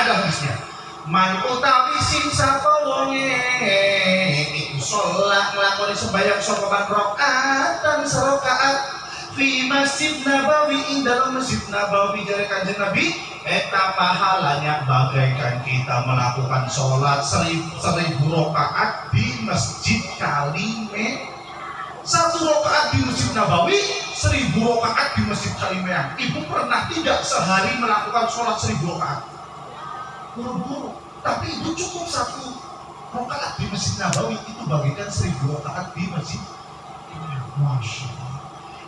ada hadisnya. Man utawi sing sapa wonge iku salat nglakoni sembahyang sapa rakaat dan serakaat fi Masjid Nabawi, ing dalam Masjid Nabawi dari Kanjeng Nabi, eta pahalanya bagaikan kita melakukan sholat 1000 rakaat di Masjid Kalimeh. 1 rakaat di Masjid Nabawi, 1000 rakaat di Masjid Kalimeh. Ibu pernah tidak sehari melakukan sholat 1000 rakaat? Buru-buru, tapi itu cukup 1 rakaat di Masjid Nabawi, itu bagaikan 1000 rakaat di Masjid. Masya Allah.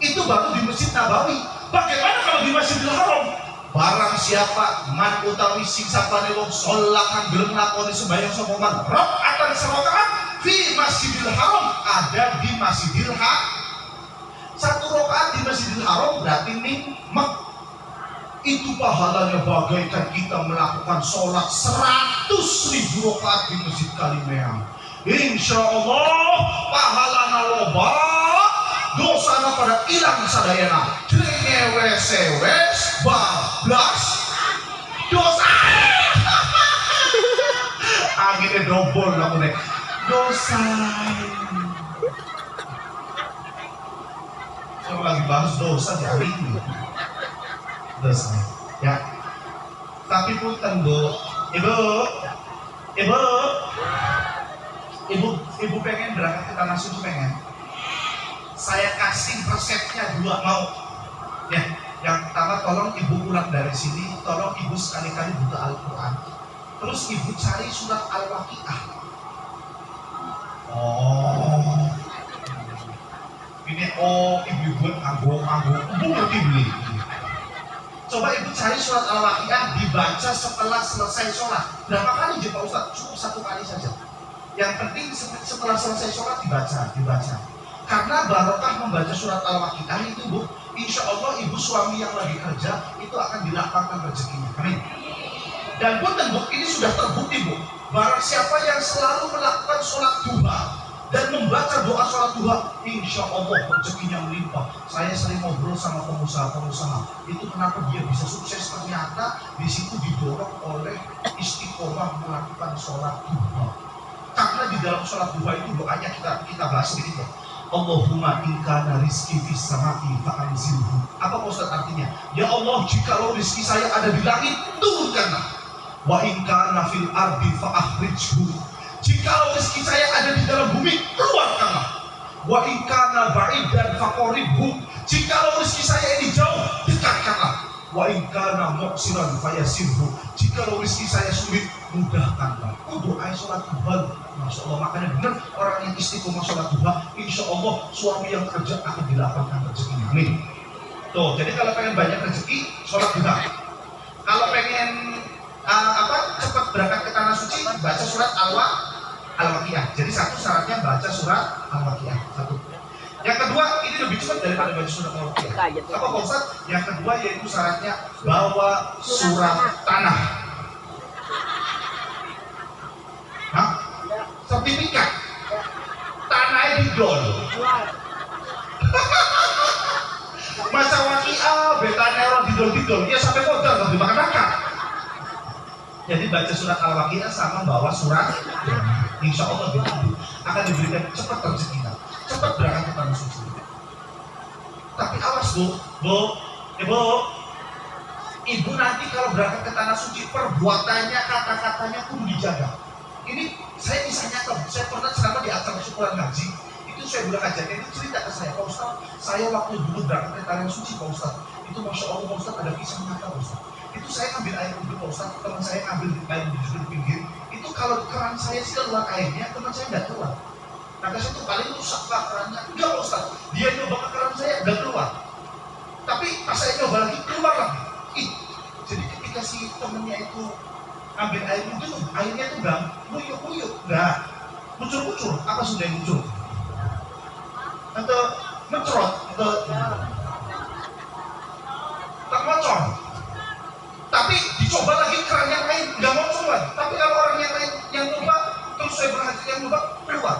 Itu baru di Masjid Nabawi. Bagaimana kalau di Masjidil Haram? Barang siapa man utawi sing sapane wong sholakan gelem nglakoni sembahyang sapa man rakaatan serakaat fi Masjidil Haram, ada di Masjidil Haram. 1 rakaat di Masjidil Haram berarti nikmat. Itu pahalanya bagaikan kita melakukan sholat 100.000 rakaat di Masjid Kalimeh. Insya Allah pahalana loba, dosana pada ilang sadayana. Drengewes bablas dosa. Akhirnya dobol aku nih dosa. Kalau lagi bahas dosa di hari ini dosa ya. Tapi punten Bu, ibu pengen berangkat ke tanah suci, pengen saya kasih resepnya 2, mau ya. Yang pertama, tolong ibu pulang dari sini, tolong ibu sekali-kali buka Al-Quran, terus ibu cari surat Al-Waqiah. Ini ibu buat anggo-anggo, ibu ngerti beli. Coba ibu cari surat Al-Waqiah, dibaca setelah selesai sholat. Berapa kali Pak Ustadz? Cukup 1 kali saja. Yang penting setelah selesai sholat dibaca. Karena barokah membaca surat Al-Waqiah itu Bu, insya Allah ibu suami yang lagi kerja itu akan dilapangkan rezekinya. Amin. Dan punten Bu, ini sudah terbukti Bu, barang siapa yang selalu melakukan sholat duha dan membaca doa sholat duha, insya Allah rezekinya melimpah. Saya sering ngobrol sama pengusaha-pengusaha, itu kenapa dia bisa sukses, ternyata di situ didorong oleh istiqomah melakukan sholat duha. Karena di dalam sholat duha itu doanya kita bahas sedikit Bu. Allahumma in kana rizki fis samai fa'anzilhu. Apa Ustaz artinya? Ya Allah, jikalau rizki saya ada di langit, turunkanlah. Wa in kana fil ardi fa'akhrijhu. Jikalau rizki saya ada di dalam bumi, keluarkanlah. Wa in kana ba'idan faqaribhu. Jikalau rizki saya ini jauh, dekatkanlah. Wa in kana mu'siran fayasirhu. Jikalau rizki saya sulit, mudahkanlah. Doa sholat duha, Masya Allah. Makanya benar, orang yang istiqomah sholat duha, insya Allah suami yang kerja akan dilapangkan rezekinya. Amin. Tuh, jadi kalau pengen banyak rezeki, sholat duha. Kalau pengen cepat berangkat ke tanah suci, baca surat Al-Waqiah. Jadi 1 syaratnya baca surat Al-Waqiah. 1. Yang kedua, ini lebih cepat daripada baca surat Al-Waqiah. Apa Pak Ustaz? Yang kedua yaitu syaratnya bawa surat tanah. Sertifikat tanahnya didol. Masa Waqiah betanya orang didol, ya sampai modal tapi makan. Jadi baca surat Al-Waqiah sama bawa surat, insya Allah akan diberikan cepat rezekinya, cepat berangkat ke tanah suci. Tapi awas ibu nanti kalau berangkat ke tanah suci, perbuatannya, kata-katanya pun dijaga. Ini saya bisa nyata, saya pernah selama di acara syukuran ngaji, itu saya bilang aja, ini cerita ke saya, Pak Ustaz, saya waktu dulu berangkat ke tanah suci Pak Ustaz, itu Masya Allah Pak Ustaz ada kisah nyata Pak Ustaz. Itu saya ngambil air wudhu Pak Ustaz, teman saya ngambil air wudhu di pinggir, itu kalau keran saya sih keluar airnya, teman saya nggak keluar. Kata saya itu paling rusak lah kerannya, enggak Pak Ustaz, dia nyoba ke keran saya nggak keluar. Tapi pas saya nyoba lagi, keluar lagi. Jadi ketika si temennya itu ambil air itu, airnya itu enggak muyuk-muyuk, enggak muncul-muncul. Apa sudah yang muncul? Atau mencerot, atau tak mocor. Tapi dicoba lagi keran yang lain, enggak mocor lagi. Tapi kalau orang yang lain yang coba, terus saya berhasil yang coba, keluar.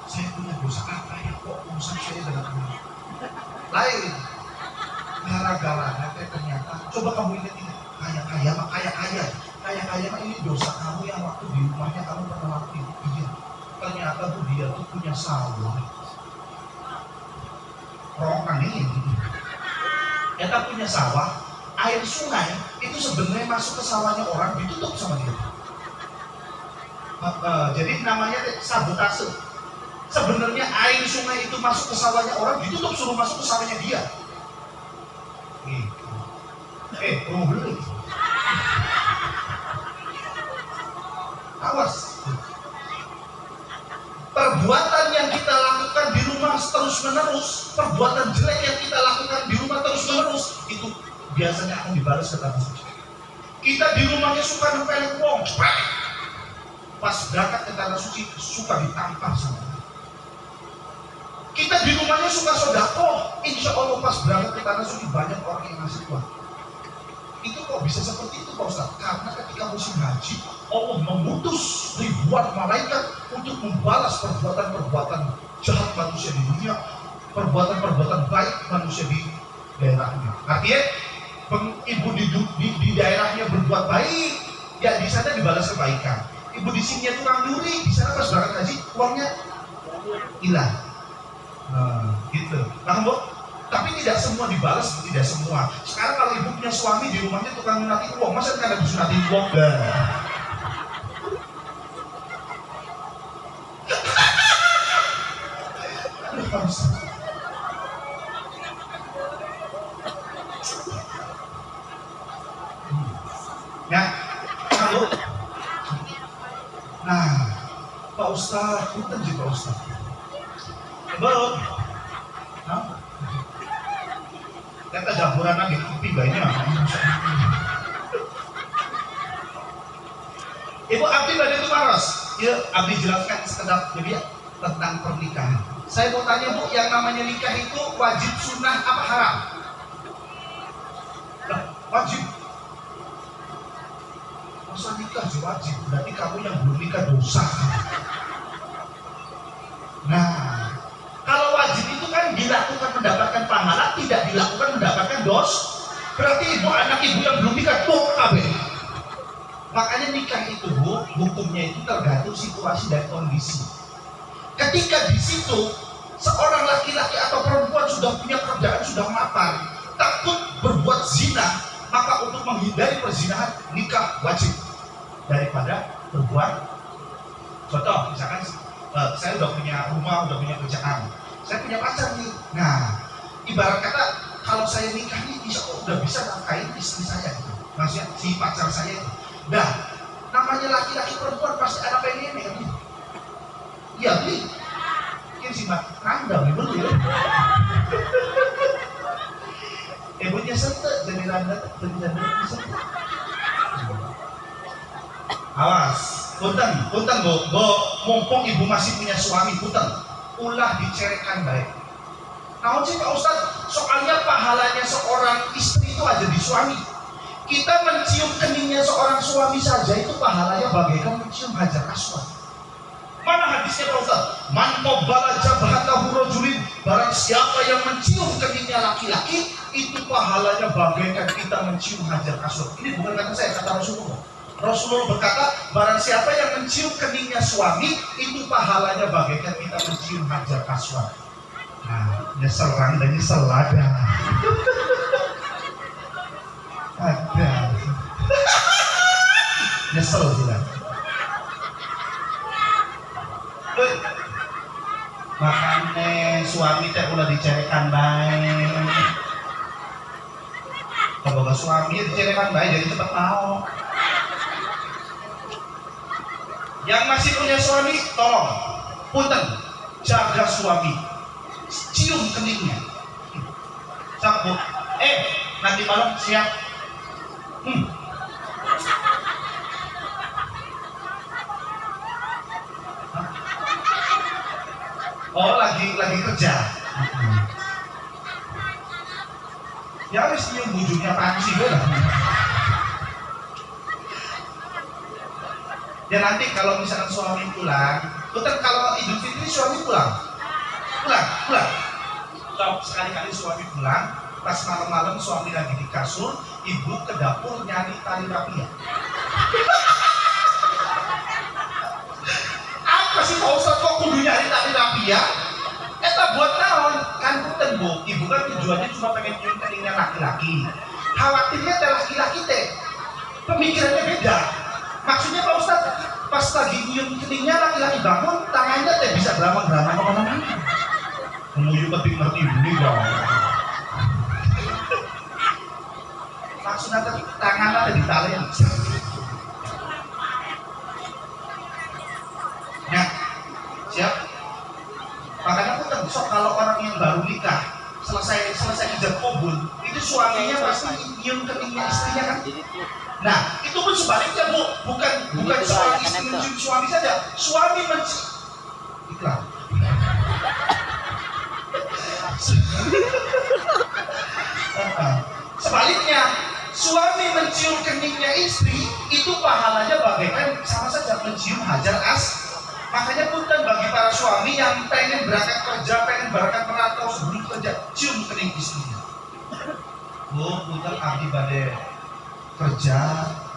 Saya punya dosa apa ya kok urusan saya dengan Allah? Lain. Gara-gara ternyata, coba kamu ingat ini, kaya Kayak ini dosa kamu yang waktu di rumahnya kamu pernah lakuin. Iya. Ternyata tuh dia tuh punya sawah. Rokan ini. Kita punya sawah, air sungai itu sebenarnya masuk ke sawahnya orang ditutup sama dia. Jadi namanya sabotase. Sebenarnya air sungai itu masuk ke sawahnya orang ditutup, suruh masuk ke sawahnya dia. Beli. Awas. Perbuatan yang kita lakukan di rumah terus menerus, perbuatan jelek yang kita lakukan di rumah terus menerus, itu biasanya akan dibalas ke tanah suci. Kita di rumahnya suka nempelin wong, pas berangkat ke tanah suci suka ditampar sama dia. Kita di rumahnya suka sodako, insya Allah pas berangkat ke tanah suci banyak orang yang ngasih uang. Itu kok bisa seperti itu Pak Ustaz? Karena ketika musim haji, Allah mengutus ribuan malaikat untuk membalas perbuatan-perbuatan jahat manusia di dunia, perbuatan-perbuatan baik manusia di daerahnya. Artinya, ibu di daerahnya berbuat baik, ya di sana dibalas kebaikan. Ibu di sini tukang nyuri, di sana pas berangkat haji, uangnya hilang. Gitu. Nah, Bu, tapi tidak semua dibalas, tidak semua. Sekarang kalau ibu punya suami di rumahnya tukang nyunati uang, masa nggak ada nyunati uang? Ya, kalau Pak Ustadz, punten sih Pak Ustadz. Belum. Kita jampuran lagi, tapi banyak. Ibu Abdi Badai itu maros. Ya, Abdi jelaskan sekedar jadi tentang pernikahan. Saya mau tanya Bu, yang namanya nikah itu wajib, sunnah, apa haram? Wajib. Masa nikah wajib? Berarti kamu yang belum nikah dosa. Nah, kalau wajib itu kan dilakukan mendapatkan pahala, tidak dilakukan mendapatkan dosa. Berarti ibu, anak ibu yang belum nikah tuh kabeh. Makanya nikah itu Bu, hukumnya itu tergantung situasi dan kondisi. Ketika di situ seorang laki-laki atau perempuan sudah punya kerjaan, sudah mapan, takut berbuat zina, maka untuk menghindari perzinahan nikah wajib daripada berbuat. Contoh, misalkan saya udah punya rumah, udah punya kerjaan, saya punya pacar nih. Nah, ibarat kata kalau saya nikah nih, insya Allah udah bisa nafkahin istri saya, gitu. Maksudnya si pacar saya itu. Nah, namanya laki-laki perempuan pasti ada pengennya kan? Iya beli. Mungkin si mak randam ibu ya. Ibunya sentuh jadi randam, jadi randam sentuh. Awas, punten Bu, mumpung ibu masih punya suami, punten, ulah dicerekan baik. Nah, sih Pak Ustadz, soalnya pahalanya seorang istri itu ada di suami. Kita mencium keningnya seorang suami saja itu pahalanya bagaikan mencium hajar aswad. Mana hadisnya Pak Ustadz? Man qabbala jabhatahu rajulin, barang siapa yang mencium keningnya laki-laki, itu pahalanya bagaikan kita mencium hajar aswad. Ini bukan kata saya, kata Rasulullah. Rasulullah berkata, barang siapa yang mencium keningnya suami, itu pahalanya bagaikan kita mencium hajar aswad. Nah, nyesel dan nyesel ada. Ada. Nyesel juga. Makanya suami teh udah dicerekan baik. Kalau suami dicerekan baik, jadi cepat mau. Yang masih punya suami, tolong, punten, jaga suami, cium keningnya. Sabuk, nanti malam siap. Oh, lagi kerja. Ya wis nyium bujurnya panci gue lah. Ya nanti kalau misalkan suami pulang, betul kalau Idul Fitri suami pulang. Sekali-kali suami pulang, pas malam-malam suami lagi di kasur, ibu ke dapur nyari tali rapia. Apa sih Pak Ustaz kok kudu nyari tali rapia? Eta buat naon? Kan punten Bu, ibu kan tujuannya cuma pengen nyium keningnya laki-laki. Khawatirnya teh laki-laki teh pemikirannya beda. Maksudnya Pak Ustaz, pas lagi nyium keningnya laki-laki bangun, tangannya teh bisa geramang-geramang kemana-mana. Menuju ketik ngerti ini dong. Maksudnya teh tangannya teh ditalen. Ya, siap. Makanya aku terbesok kalau orang yang baru nikah selesai ijab kabul itu suaminya pasti nyium keningnya istrinya kan. Nah itu pun sebaliknya Bu, bukan soal istri mencium suami saja, suami mencium iklan. Sebaliknya suami mencium keningnya istri itu pahalanya bagaikan sama saja mencium hajar as. Makanya punten bagi para suami yang pengen berangkat kerja, pengen berangkat merantau sebelum kerja, cium kening istrinya. Bu, punten abdi bade kerja,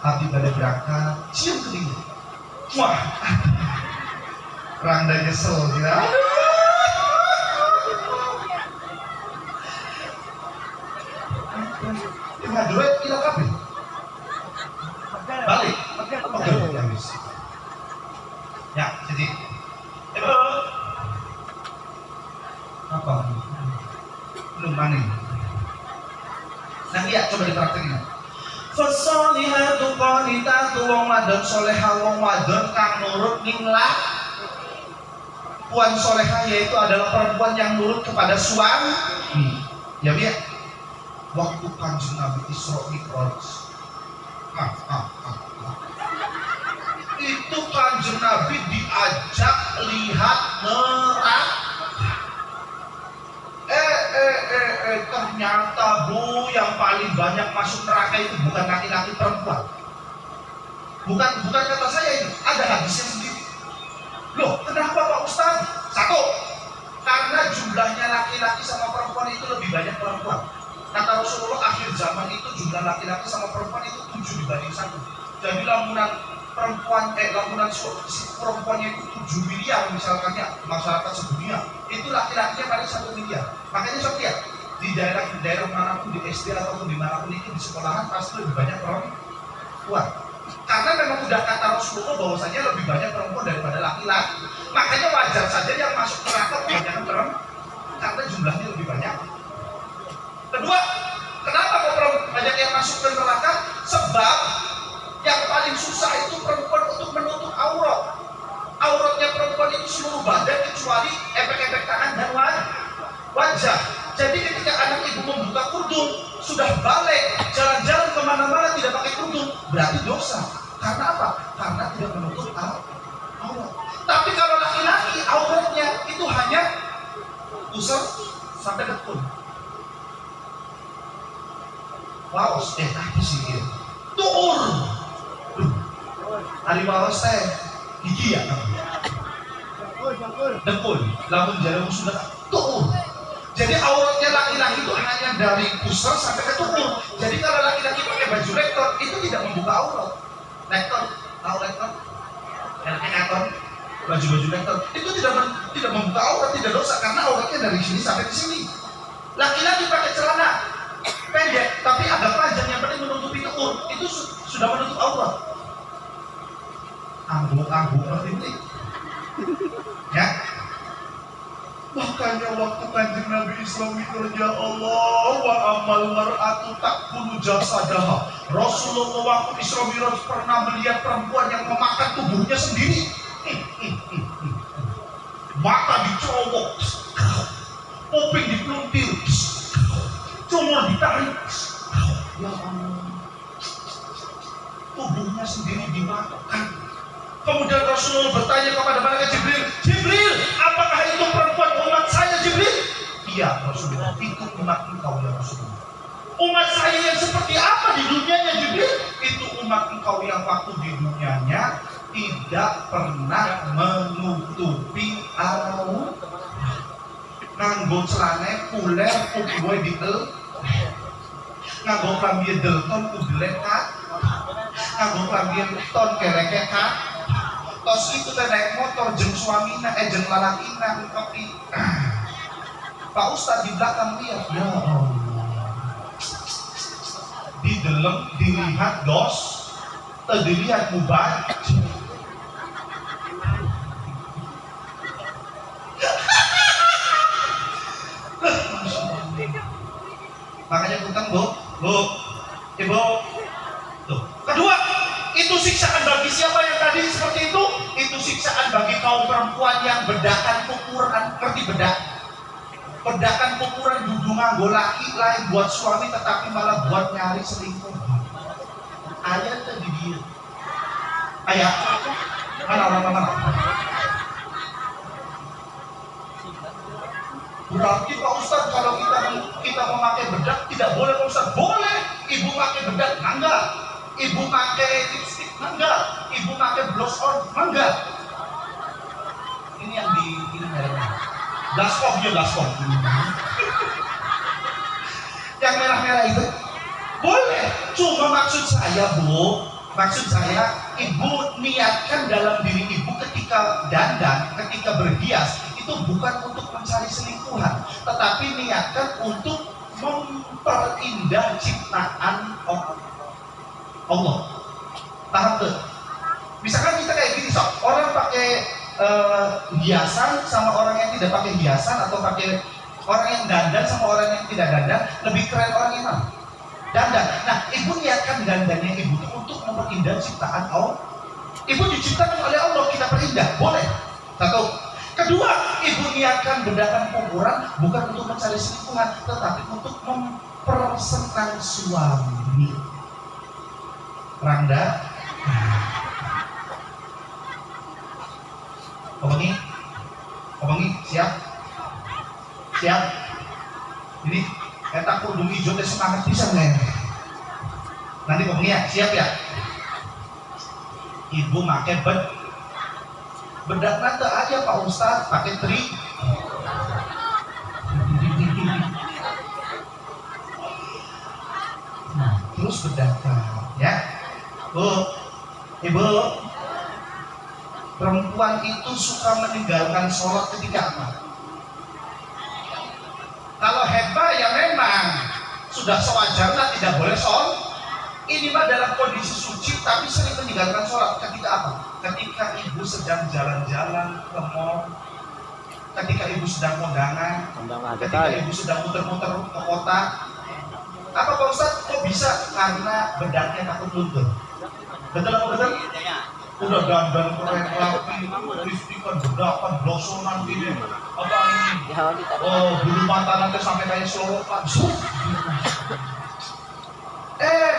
abdi bade berangkat, cium keningnya. Wah, randa nyesel gitu. Lima duit kilo kabel. Balik. Oke, habis. Ya, jadi apa? Belum mana? Nah, iya, coba dipraktekin. Fasolihatu qanitatu wong wadon solehah wong wadon kang nurut ning puan solehah yaitu adalah perempuan yang nurut kepada suami. Ya, biar waktu Kanjeng Nabi Isra Mi'raj. Itu Kanjeng Nabi diajak lihat neraka. Ternyata Bu, yang paling banyak masuk neraka itu bukan laki-laki, perempuan. Bukan kata saya itu, ada hadisnya sendiri. Loh, kenapa Pak Ustaz? Satu, karena jumlahnya laki-laki sama perempuan itu lebih banyak perempuan. Kata Rasulullah, akhir zaman itu jumlah laki-laki sama perempuan itu 7 dibanding 1. Jadi lamunan perempuannya itu 7 miliar misalkannya masyarakat sedunia, itu laki-lakinya paling 1 miliar. Makanya sok lihat di daerah manapun, di SD ataupun dimanapun itu di sekolahan pasti lebih banyak perempuan. Karena memang udah kata Rasulullah bahwasanya lebih banyak perempuan daripada laki-laki. Makanya wajar saja yang masuk neraka kebanyakan perempuan karena jumlahnya lebih banyak. Kedua, kenapa kok banyak yang masuk ke neraka? Sebab yang paling susah itu perempuan untuk menutup aurat. Auratnya perempuan itu seluruh badan kecuali efek-efek tangan dan wajah. Jadi ketika anak ibu membuka kerudung, sudah balik, jalan-jalan kemana-mana tidak pakai kerudung, berarti dosa. Karena apa? Karena tidak menutup aurat. Tapi kalau laki-laki auratnya itu hanya usap sampai dekun. Wow, apa sih ini? Tuur. Hari wawas teh gigi ya kan? Dekul, lamun jarum sudah tuur. Jadi auratnya laki-laki itu hanya dari pusar sampai ke tubuh. Jadi kalau laki-laki pakai baju lektor itu tidak membuka aurat. Lektor, tahu lektor? Lektor, baju-baju lektor itu tidak membuka aurat, tidak dosa karena auratnya dari sini sampai ke sini. Laki-laki pakai celana pendek tapi agak panjang yang penting menutupi tubuh itu sudah menutup aurat. Angguk penting. Ya. Makanya waktu Kanjeng Nabi Isra Mi'raj, ya Allah, wa amal mar'atu takulu jasadaha. Rasulullah waktu Isra Mi'raj pernah melihat perempuan yang memakan tubuhnya sendiri. Mata dicowok, kuping dipeluntir, cumur ditarik. Ya Allah, tubuhnya sendiri dimakan. Kemudian Rasulullah bertanya kepada malaikat Jibril, Jibril, apakah itu perempuan umat saya Jibril? Iya Rasulullah, itu umat engkau ya Rasulullah. Umat saya yang seperti apa di dunianya Jibril? Itu umat engkau yang waktu di dunianya tidak pernah menutupi aurat. Nganggo celana puler kuwe ditel. Nganggo klambi delton kudelet. nganggo klambian ton kereke kak. Tos itu teh naik motor jeung suamina jeung lalakina kopi. Pak Ustadz di belakang lihat, ya Allah. Di dalam dilihat dos, dilihat mubah. Makanya punten bu, ibu. Tuh. Kedua, itu siksaan bagi siapa yang tadi seperti itu? Itu siksaan bagi kaum perempuan yang bedakan ukuran, ngerti bedak? Bedakan ukuran dudu nganggo laki lain buat suami, tetapi malah buat nyari selingkuh. Ayat tadi dia. Ayat mana? Berarti Pak Ustadz kalau kita memakai bedak tidak boleh Pak Ustadz? Boleh. Ibu pakai bedak, enggak. Ibu pakai lipstick, enggak. Ibu pakai blush on, enggak. Ini yang di ini merah. Blaskov. Yang merah-merah itu boleh. Cuma maksud saya ibu niatkan dalam diri ibu ketika dandan, ketika berhias itu bukan untuk mencari selingkuhan, tetapi niatkan untuk memperindah ciptaan Allah. Paham tuh? Misalkan kita kayak gini, orang pakai hiasan sama orang yang tidak pakai hiasan, atau pakai orang yang dandan sama orang yang tidak dandan, lebih keren orang yang mana? Dandan. Nah, ibu niatkan dandannya ibu itu untuk memperindah ciptaan Allah. Ibu diciptakan oleh Allah, kita perindah, boleh. Satu. Kedua, ibu niatkan bedakan ukuran bukan untuk mencari selingkuhan, tetapi untuk mempersenang suami. Rangda, Omongi, siap? Ini kita kerudung hijau teh semangat bisa nggak? Nanti Omongi ya, siap ya? Ibu pakai bedak nanti aja Pak Ustadz, pakai tri. Nah, terus bedakan ya. Ibu, perempuan itu suka meninggalkan sholat ketika apa? Kalau hebat ya memang sudah sewajarnya tidak boleh sholat. Ini mah dalam kondisi suci tapi sering meninggalkan sholat ketika apa? Ketika ibu sedang jalan-jalan ke mall, ketika ibu sedang kondangan, ketika ibu sedang muter-muter ke kota. Apa Pak Ustadz? Kok bisa? Karena bedaknya takut luntur. Betul apa betul? Udah dandan keren rapi, lipstikan, bedakan, blosonan gini. Apa ini? Oh, bulu mata nanti sampai kayak sorotan.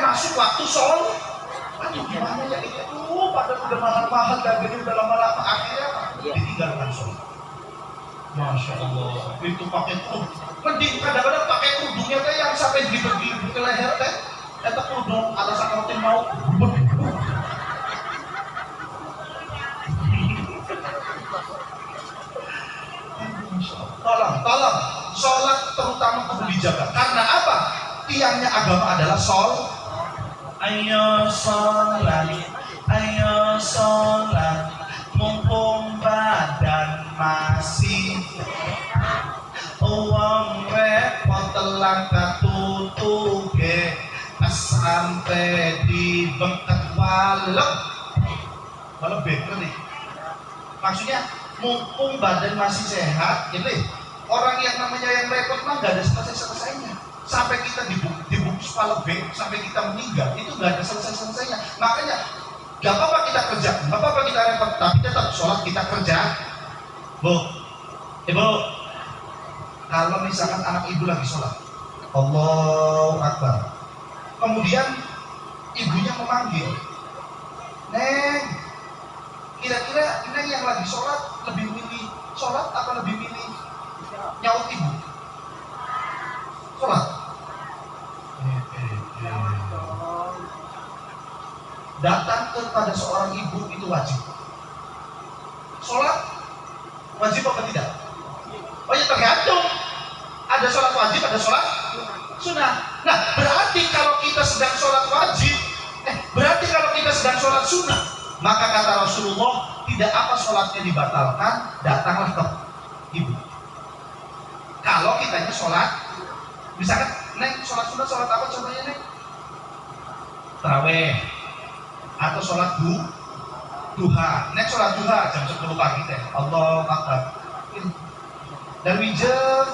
Masuk waktu sholat. Aduh gimana ya ini? Padahal udah mahal-mahal dan gini udah lama-lama, akhirnya ditinggalkan sholat. Masya Allah, itu pakai kerudung. Mending kadang-kadang pakai kerudungnya teh yang sampai di ke leher teh. Eta kerudung alasan roti mau. Tolong, sholat terutama kudu dijaga. Karena apa? Tiangnya agama adalah ayo sholat, mumpung badan masih uang repot telang katutuge sampai di bengket walau beker nih. Maksudnya mumpung badan masih sehat, gitu. Orang yang namanya yang repot mah gak ada selesai-selesainya. Sampai kita dibungkus palebek, sampai kita meninggal, itu gak ada selesai-selesainya. Makanya gak apa-apa kita kerja, gak apa-apa kita repot, tapi tetap sholat kita kerja. Ibu, kalau misalkan anak ibu lagi sholat, Allahu Akbar, kemudian ibunya memanggil, Neng, kira-kira Neng yang lagi sholat lebih milih sholat apa lebih milih nyaut ibu? Sholat. Datang kepada seorang ibu itu wajib. Sholat wajib apa tidak? Oh ya tergantung. Ada sholat wajib, ada sholat sunnah. Nah berarti kalau kita sedang sholat wajib, Berarti kalau kita sedang sholat sunnah, maka kata Rasulullah, tidak apa sholatnya dibatalkan, datanglah ke ibu. Kalau kitanya sholat, misalkan, Neng, sholat sunnah, sholat apa contohnya, Neng? Taraweh atau sholat duha. Neng sholat duha jam 10 pagi teh. Allahu Akbar. Dari jam.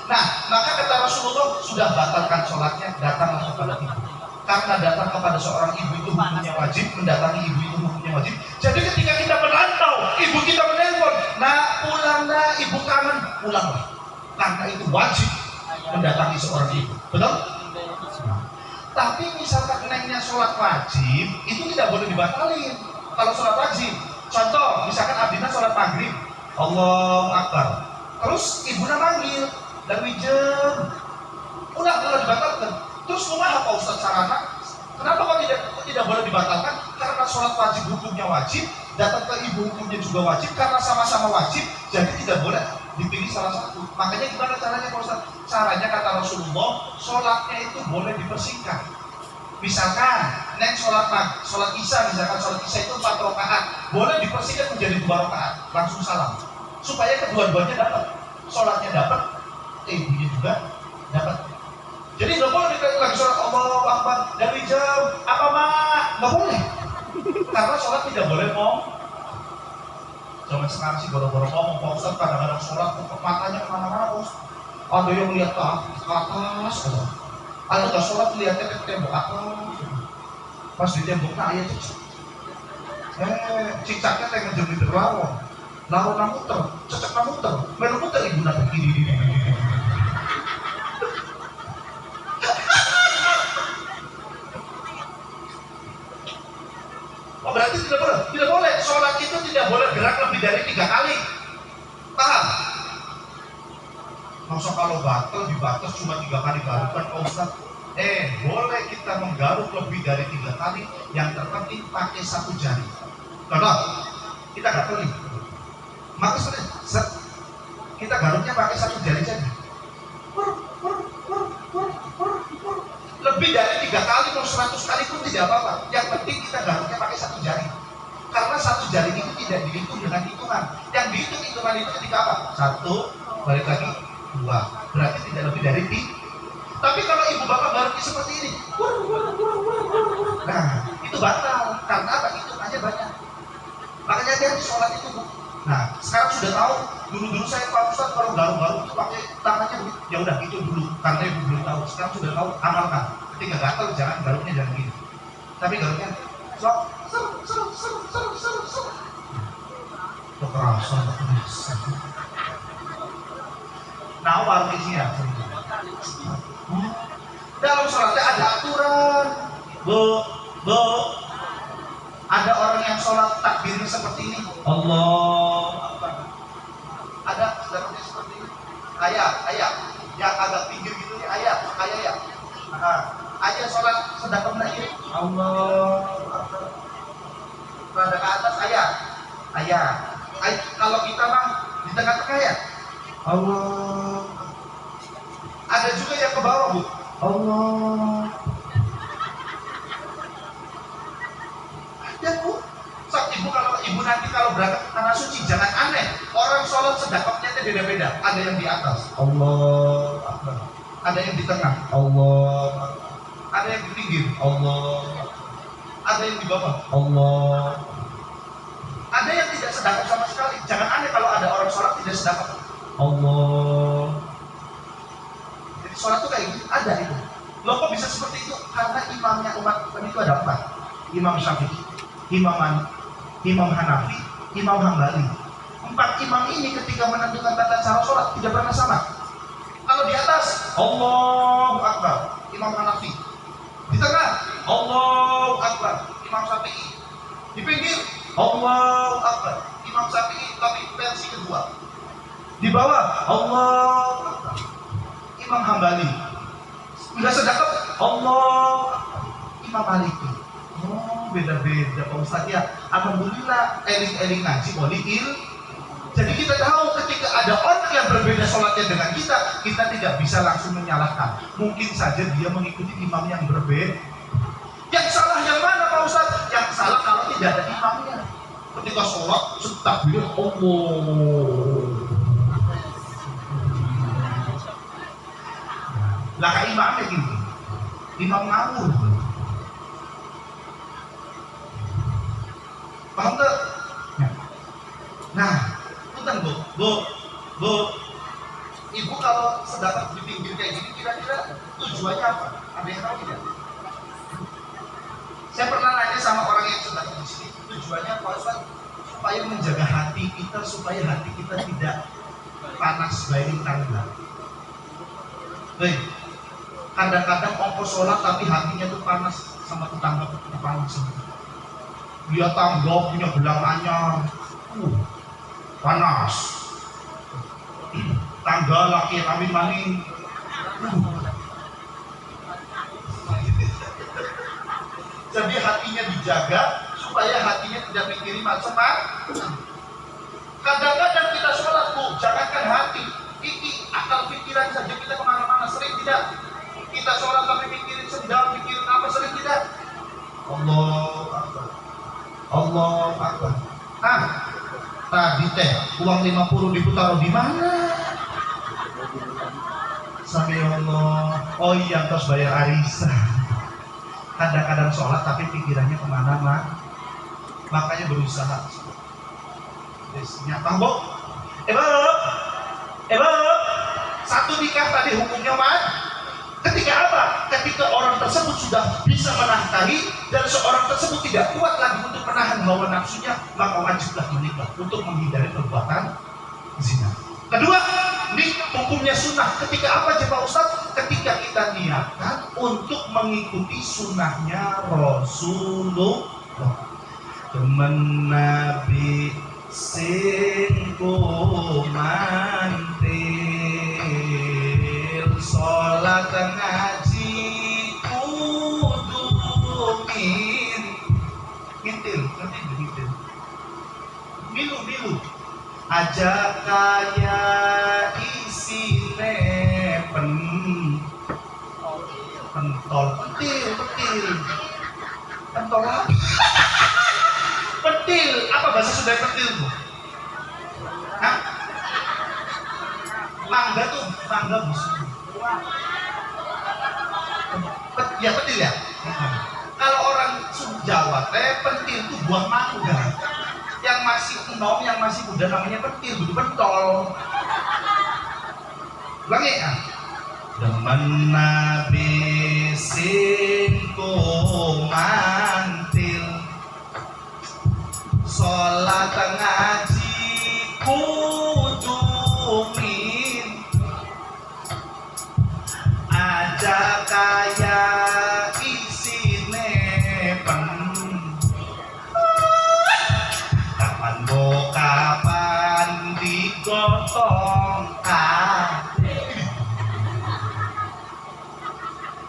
Nah, maka kata Rasulullah, sudah batalkan sholatnya, datanglah kepada ibu. Karena datang kepada seorang ibu itu hukumnya wajib, mendatangi ibu itu hukumnya wajib. Jadi ketika kita merantau, ibu kita menelpon, nah pulang nah, ibu kangen, pulanglah. Karena itu wajib mendatangi seorang ibu. Betul? Tapi misalkan nengnya sholat wajib, itu tidak boleh dibatalin. Kalau sholat wajib, contoh, misalkan abdina sholat maghrib, Allahu Akbar. Terus ibunya manggil, dari jam, udah dibatalkan. Terus kumaha Pak Ustadz sarana? Kenapa kok tidak boleh dibatalkan? Karena sholat wajib hukumnya wajib, datang ke ibu hukumnya juga wajib, karena sama-sama wajib, jadi tidak boleh dipilih salah satu. Makanya gimana caranya Pak Ustadz? Caranya kata Rasulullah, sholatnya itu boleh dipersingkat. Misalkan, neng sholat isya, misalkan sholat isya itu 4 rakaat, boleh dipersingkat menjadi 2 rakaat, langsung salam. Supaya kedua-duanya dapat, sholatnya dapat, ibunya juga dapat. Jadi nggak boleh kita lagi sholat Allahu Akbar dari jam apa mak, nggak boleh. Karena sholat tidak boleh ngomong. Zaman sekarang sih boro-boro ngomong, Pak Ustadz kadang-kadang sholat matanya kemana-mana, Pak Ustadz. Ada yang lihat ke atas, ada nggak sholat lihatnya ke tembok atas. Pas di temboknya ayah cicak. Cicaknya tengah jadi terlawan. Lawan muter, cecak muter, melu muter ibu nanti gini. Oh berarti tidak boleh? Tidak boleh. Sholat itu tidak boleh gerak lebih dari 3 kali. Paham? Masa kalau batal dibatas cuma 3 kali garukan, Pak Ustadz? Boleh kita menggaruk lebih dari 3 kali. Yang terpenting pakai 1 jari. Contoh, kita gatel nih. Maka sebenarnya kita garuknya pakai 1 jari saja. Lebih dari 3 kali, mau 100 kali pun tidak apa-apa. Yang penting kita garuknya pakai 1 jari. Karena 1 jari itu tidak dihitung dengan hitungan. Yang dihitung hitungan itu ketika apa? 1, balik lagi 2. Berarti tidak lebih dari 3. Tapi kalau ibu bapak garuknya seperti ini, nah itu batal. Karena apa? Hitungannya banyak. Makanya dia sholat itu. Nah sekarang sudah tahu. Dulu saya Pak Ustadz kalau garuk-garuk itu pakai tangannya begitu. Ya udah itu dulu karena ibu belum tahu. Sekarang sudah tahu, amalkan. Ketika gatal jangan garuknya jangan gini. Tapi garuknya kekerasan. Nah warnanya dalam sholatnya ada aturan. Bu, ada orang yang sholat takbirnya seperti ini. Allah. Ada seperti ini. Ayah, yang agak pinggir gitu nih, ayah ya. Ayah sholat sedang ini. Allah. Rada ke atas, ayah. Kalau kita mah di tengah-tengah ya. Allah. Ada juga yang ke bawah, Bu. Allah. Ya, Bu. Ibu nanti kalau berangkat ke tanah suci jangan aneh. Orang sholat sedekapnya beda-beda. Ada yang di atas, Allah Akbar. Ada yang di tengah, Allah. Ada yang di pinggir, Allah. Ada yang di bawah, Allah. Ada yang tidak sedekap sama sekali. Jangan aneh kalau ada orang sholat tidak sedekap, Allah. Jadi sholat itu kayak gitu, ada itu. Loh kok bisa seperti itu? Karena imamnya umat itu ada 4. Imam Syafi'i, Imam Hanafi, Imam Hambali. 4 imam ini ketika menentukan tata cara sholat tidak pernah sama. Kalau di atas, Allahu Akbar, Imam Hanafi. Di tengah, Allahu Akbar, Imam Syafi'i. Di pinggir, Allahu Akbar, Imam Syafi'i tapi versi kedua. Di bawah, Allahu Akbar, Imam Hambali. Enggak sedekap, Allahu Akbar, Imam Maliki. Oh, beda-beda Pak Ustadz ya. Alhamdulillah, eling-eling ngaji boleh Jadi kita tahu ketika ada orang yang berbeda sholatnya dengan kita tidak bisa langsung menyalahkan. Mungkin saja dia mengikuti imam yang berbeda. Yang salah yang mana Pak Ustadz? Yang salah kalau tidak ada imamnya. Ketika sholat, takbir Allah. Lah kayak imamnya gini, imam ngawur. Paham tak? Nah, punten Bu, Ibu kalau sedang di pinggir kayak gini kira-kira tujuannya apa? Ada yang tahu tidak? Saya pernah nanya sama orang yang sedang di sini, tujuannya Pak Ustaz supaya menjaga hati kita, supaya hati kita tidak panas bayi tangga. Baik, kadang-kadang ongkos sholat tapi hatinya tuh panas sama tetangga panas. Dia tangga punya belangannya, panas. Tangga laki kami maning. Jadi hatinya dijaga supaya hatinya tidak mikirin macam-macam. Kadang-kadang kita sholat Bu, jangankan hati, ini akal pikiran saja kita kemana-mana, sering tidak? Kita sholat tapi mikirin sendal, mikirin apa, sering tidak? Allah Akbar, Allah Akbar. Ah, tadi teh uang 50 ditaruh di mana? Sampai Allah, oh iya terus bayar arisan. Kadang-kadang sholat tapi pikirannya kemana-mana, makanya berusaha. Nyata Bu, satu nikah tadi hukumnya mana? Ketika apa? Ketika orang tersebut sudah bisa menafkahi dan seorang tersebut tidak kuat lagi untuk menahan hawa nafsunya, maka wajiblah menikah untuk menghindari perbuatan zina. Kedua, ini hukumnya sunnah. Ketika apa Pak Ustaz? Ketika kita niatkan untuk mengikuti sunnahnya Rasulullah. Temen Nabi sing kumantil, sholat ngaji kudu mintil, milu aja kaya isine pentol apa? Pentil, apa bahasa Sunda pentil Bu? Hah? Mangga tuh, mangga Bu. Ya pentil ya? Kalau orang Jawa pentil itu buah mangga. Yang masih enom, yang masih muda namanya pentil, bukan pentol. Ulangi ya. Demen Nabi sing kumantil, sholat ngaji kudu aja kaya isine kapan digotong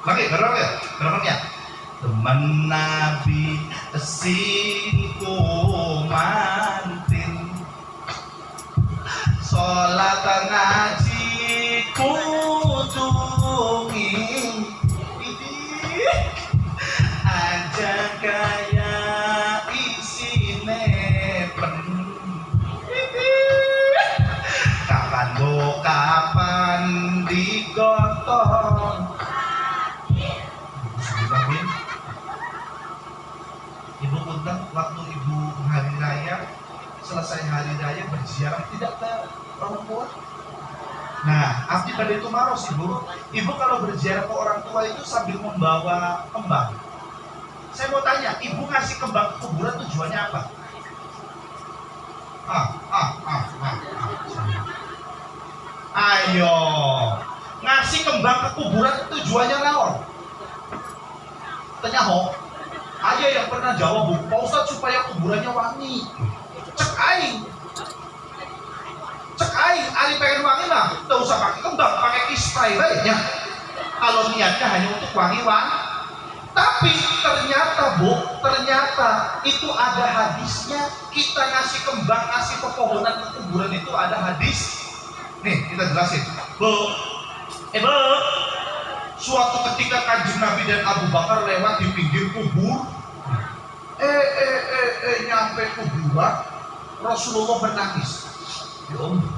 lagi gerongnya temen Nabi sing kumantil, sholat ngaji kudu aja kaya isine kapan digotong. Ibu punten waktu ibu hari raya, selesai hari raya berziarah tidak ke orang tua. Nah, abdi pada itu maros ibu kalau berziarah ke orang tua itu sambil membawa kembang. Saya mau tanya, ibu ngasih kembang ke kuburan tujuannya apa? Ayo, ngasih kembang ke kuburan tujuannya naon? Tanya ho, ayo yang pernah jawab Bu, Pak Ustadz supaya kuburannya wangi. Cek aing, ari pengen wangi lah, tidak usah pakai kembang, pakai kispray baiknya. Kalau niatnya hanya untuk wangi. Tapi ternyata Bu, ternyata itu ada hadisnya. Kita ngasih kembang, ngasih pepohonan ke kuburan itu ada hadis. Nih kita jelasin. Bu, suatu ketika Kanjeng Nabi dan Abu Bakar lewat di pinggir kubur. Nyampe kuburan, Rasulullah menangis. Ya Allah,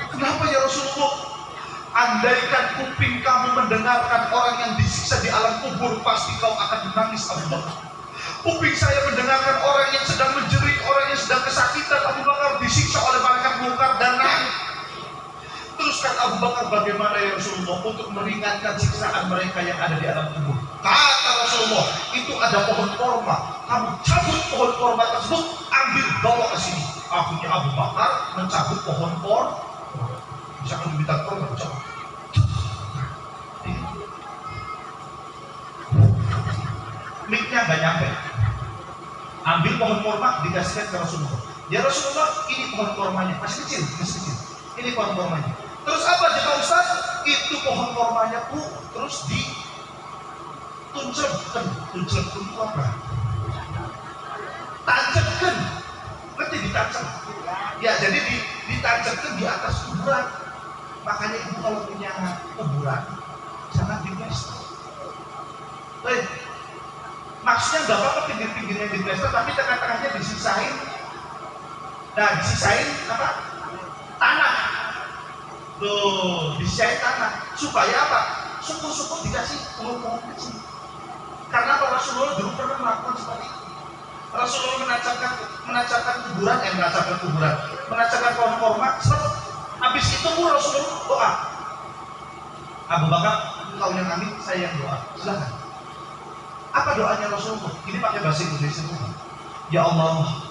kenapa ya Rasulullah? Andaikan kuping kamu mendengarkan orang yang disiksa di alam kubur, pasti kau akan menangis, Abu Bakar. Kuping saya mendengarkan orang yang sedang menjerit, orang yang sedang kesakitan, Abu Bakar disiksa oleh malaikat mungkar dan nangis. Terus kata Abu Bakar, bagaimana ya Rasulullah untuk meringankan siksaan mereka yang ada di alam kubur? Kata Rasulullah, itu ada pohon korma. Kamu cabut pohon korma tersebut, ambil bawa ke sini. Akhirnya Abu Bakar mencabut pohon korma. Misalkan diminta korma, cabut. Miknya gak nyampe. Ambil pohon korma, dikasihkan ke Rasulullah. Ya Rasulullah, ini pohon kormanya. Masih kecil. Ini pohon kormanya. Terus apa jemaah Ustaz? Itu pohon kormanya Bu, terus dituncapkan. Tuncapkan itu apa? Tancapkan. Ngerti ditancap? Ya, jadi ditancapkan di atas kuburan. Makanya ibu kalau punya kuburan, jangan diplester. Maksudnya nggak apa-apa pinggir-pinggirnya diplester, tapi tengah-tengahnya disisain. Nah, disisain apa? Tanah. Tuh, disisain tanah. Supaya apa? Syukur-syukur dikasih pohon-pohon kecil. Karena Rasulullah dulu pernah melakukan seperti itu. Rasulullah menancapkan pohon korma. Habis itu pun Rasulullah doa. Abu Bakar, engkau yang amin, saya yang doa. Silakan. Apa doanya Rasulullah? Ini pakai bahasa Indonesia. Ya Allah,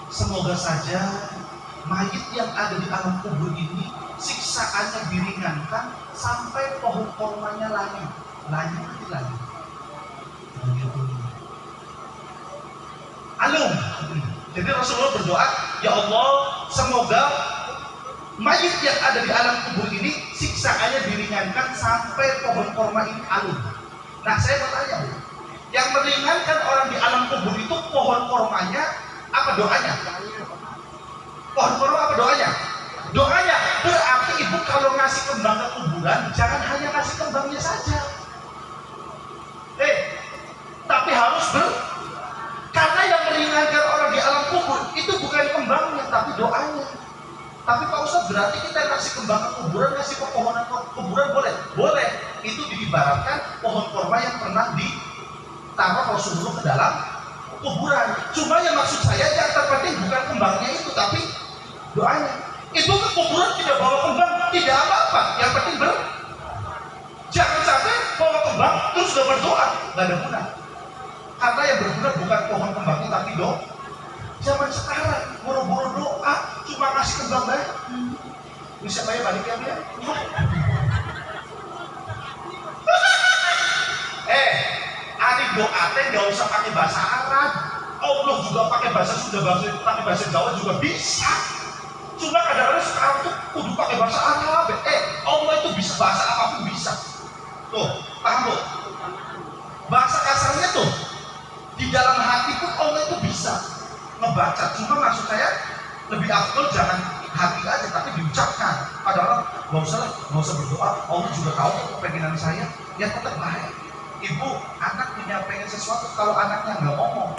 semoga saja mayit yang ada di alam kubur ini siksaannya diringankan sampai pohon kormanya layu. Alum. Jadi Rasulullah berdoa, ya Allah, semoga mayit yang ada di alam kubur ini siksaannya diringankan sampai pohon korma ini alum. Nah, saya mau tanya, yang meringankan orang di alam kubur itu pohon kormanya apa doanya? Pohon korma apa doanya? Doanya berarti ibu kalau ngasih kembang ke kuburan jangan hanya ngasih kembangnya saja. Tapi harus karena yang meringankan orang di alam kubur itu bukan kembangnya tapi doanya. Tapi Pak Ustadz, berarti kita ngasih kembang ke kuburan, ngasih pepohonan ke kuburan boleh? Boleh. Itu diibaratkan pohon korma yang pernah ditaruh Rasulullah ke dalam kuburan. Cuma yang maksud saya yang terpenting bukan kembangnya itu, tapi doanya. Itu ke kuburan tidak bawa kembang, tidak apa-apa. Yang penting jangan sampai bawa kembang terus sudah berdoa, nggak ada guna. Karena yang berguna bukan pohon kembangnya tapi doa. Zaman sekarang buru-buru doa cuma ngasih kembang baik. Bisa saya balik ya dia? Adik doa teh nggak usah pakai bahasa Arab. Allah juga pakai bahasa Sunda, pakai bahasa Jawa juga bisa. Cuma kadang-kadang sekarang tuh kudu pakai bahasa Arab. Allah itu bisa bahasa apapun bisa. Tuh, paham Bu? Bahasa kasarnya tuh di dalam hati pun Allah itu bisa ngebaca. Cuma maksud saya lebih afdol jangan hati aja tapi diucapkan. Padahal nggak usah berdoa. Allah juga tahu kepengenan saya. Ya tetap baik. Ibu, anak punya pengen sesuatu, kalau anaknya nggak ngomong